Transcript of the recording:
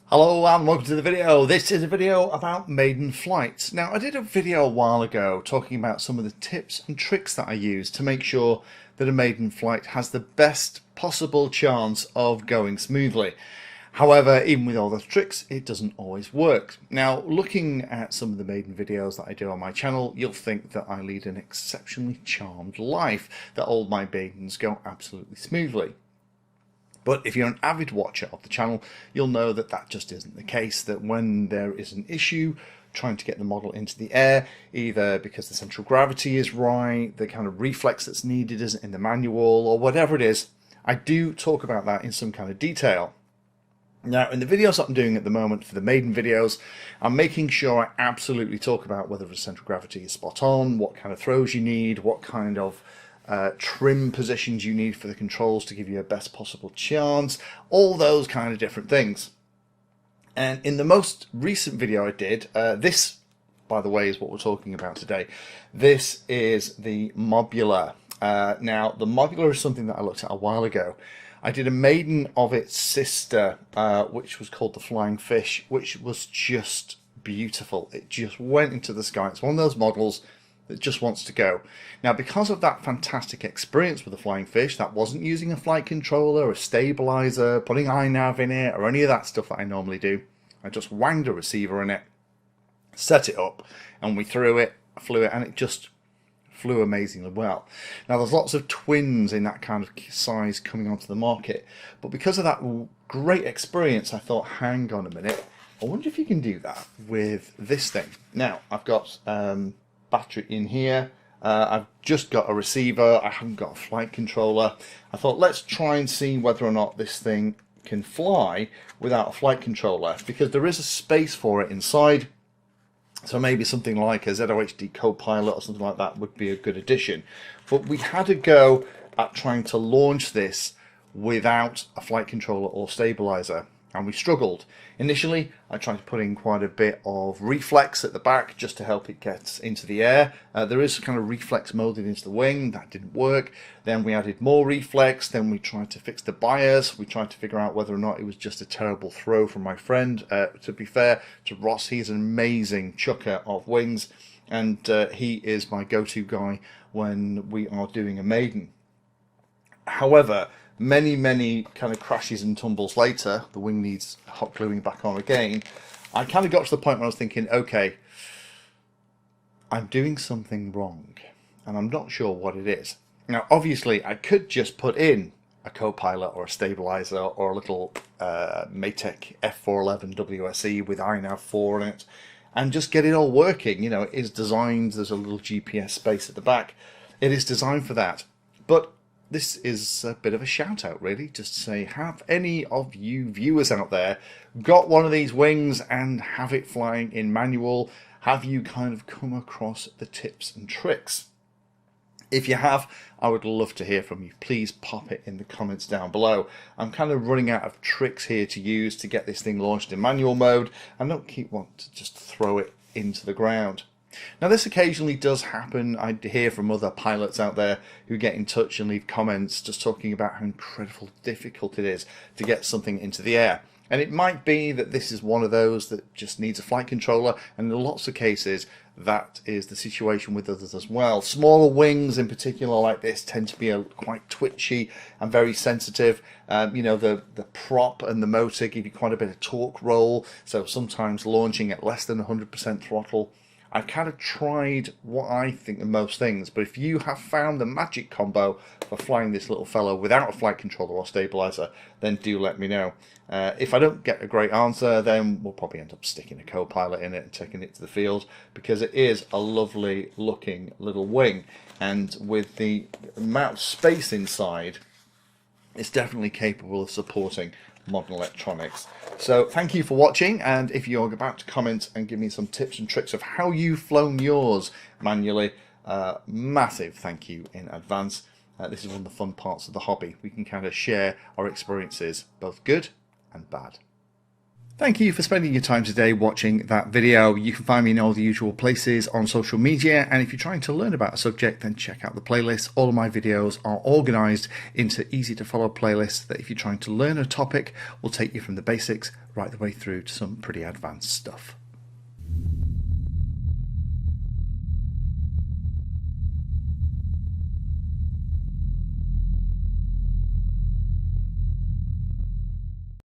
Hello and welcome to the video. This is a video about maiden flights. Now, I did a video a while ago talking about some of the tips and tricks that I use to make sure that a maiden flight has the best possible chance of going smoothly. However, even with all those tricks, it doesn't always work. Now, looking at some of the maiden videos that I do on my channel, you'll think that I lead an exceptionally charmed life, that all my maidens go absolutely smoothly. But if you're an avid watcher of the channel, you'll know that that just isn't the case, that when there is an issue trying to get the model into the air, either because the central gravity is right, the kind of reflex that's needed isn't in the manual, or whatever it is, I do talk about that in some kind of detail. Now, in the videos that I'm doing at the moment for the maiden videos, I'm making sure I absolutely talk about whether the central gravity is spot on, what kind of throws you need, what kind of trim positions you need for the controls to give you a best possible chance, all those kind of different things. And in the most recent video I did, this, by the way, is what we're talking about today. This is the Mobula. Now, the Mobula is something that I looked at a while ago. I did a maiden of its sister, which was called the Flying Fish, which was just beautiful. It just went into the sky. It's one of those models that just wants to go. Now, because of that fantastic experience with the Flying Fish, that wasn't using a flight controller, a stabilizer, putting iNav in it, or any of that stuff that I normally do. I just wanged a receiver in it, set it up, and we flew it, and it just flew amazingly well. Now, there's lots of twins in that kind of size coming onto the market, but because of that great experience, I thought, hang on a minute, I wonder if you can do that with this thing. Now, I've got battery in here. I've just got a receiver. I haven't got a flight controller. I thought, let's try and see whether or not this thing can fly without a flight controller, because there is a space for it inside. So maybe something like a ZOHD Copilot or something like that would be a good addition. But we had a go at trying to launch this without a flight controller or stabilizer, and we struggled. Initially, I tried to put in quite a bit of reflex at the back just to help it get into the air. There is kind of reflex molded into the wing. That didn't work. Then we added more reflex. Then we tried to fix the bias. We tried to figure out whether or not it was just a terrible throw from my friend. To be fair to Ross, he's an amazing chucker of wings, and he is my go-to guy when we are doing a maiden. However, many kind of crashes and tumbles later, the wing needs hot gluing back on again. I kind of got to the point where I was thinking, okay, I'm doing something wrong, and I'm not sure what it is. Now, obviously, I could just put in a Copilot or a stabilizer or a little Matek F411 WSE with iNav 4 in it, and just get it all working. You know, it is designed, there's a little GPS space at the back. It is designed for that. But this is a bit of a shout out, really, just to say, have any of you viewers out there got one of these wings and have it flying in manual? Have you kind of come across the tips and tricks? If you have, I would love to hear from you. Please pop it in the comments down below. I'm kind of running out of tricks here to use to get this thing launched in manual mode. I don't keep wanting to just throw it into the ground. Now, this occasionally does happen. I hear from other pilots out there who get in touch and leave comments just talking about how incredibly difficult it is to get something into the air. And it might be that this is one of those that just needs a flight controller, and in lots of cases that is the situation with others as well. Smaller wings in particular like this tend to be quite twitchy and very sensitive. You know, the prop and the motor give you quite a bit of torque roll, so sometimes launching at less than 100% throttle. I've kind of tried what I think of most things, but if you have found the magic combo for flying this little fellow without a flight controller or stabilizer, then do let me know. If I don't get a great answer, then we'll probably end up sticking a Copilot in it and taking it to the field, because it is a lovely looking little wing, and with the amount of space inside, it's definitely capable of supporting modern electronics. So thank you for watching, and if you're about to comment and give me some tips and tricks of how you've flown yours manually, massive thank you in advance. This is one of the fun parts of the hobby. We can kind of share our experiences, both good and bad. Thank you for spending your time today watching that video. You can find me in all the usual places on social media, and if you're trying to learn about a subject, then check out the playlist. All of my videos are organized into easy to follow playlists that if you're trying to learn a topic will take you from the basics right the way through to some pretty advanced stuff.